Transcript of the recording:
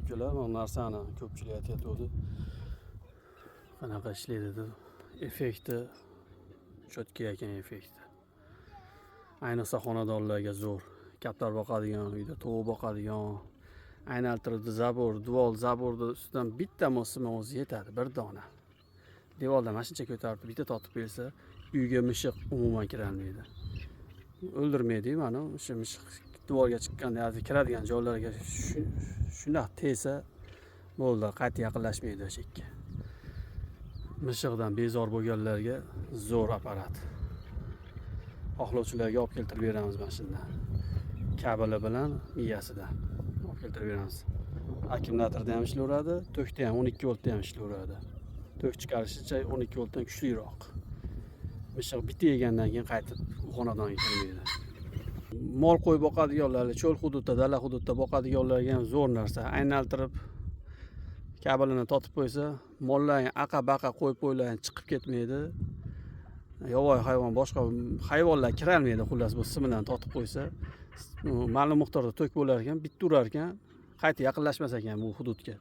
ko'pchilar bu narsani ko'pchilik aytayotgandi. Qanaqa ishlaydi deb. Effekti chotki ekan effekti. Ayniqsa xonadonlarga zo'r. Kaptar boqadigan, uyda tovuq boqadigan, aylantirib zabor, duol zaborni ustidan bitta mosima o'zi yetadi, bir dona. Devordan mana shuncha ko'tarib bitta totib bersa, uyga mishiq umuman kirolmaydi. O'ldirmaydi-ku mana o'sha mishiq devorga chiqqanda kiradigan joylarga shunday tegsa bo'ldi, qayta yaqinlashmaydi o'sha yerga. Mishiqdan bezor bo'lganlarga zo'r apparat. Xohlovchilarga olib keltirib beramiz mana shundan. Kabeli bilan miyasidan olib keltirib beramiz. Akkumulyatorda ham ishlayveradi, tokda ham 12 voltda ham ishlayveradi. Tok chiqarishicha 12 voltdan kuchliroq. Mishiq bitta yegandan keyin qaytib xonadonga kirmaydi. Mol qo'y boqadiganlar, cho'l hududda, dala hududda boqadiganlarga ham zo'r narsa. Aylantirib kabelini totib qo'ysa, mollarning aqa-baqa qo'y-po'ylar chiqib ketmaydi. Yovvoyi hayvon, boshqa hayvonlar kirolmaydi, xullas bu simidan totib qo'ysa, ma'lum miqdorda tok bo'lar ekan, bitta urar ekan, qayta yaqinlashmas ekan bu hududga.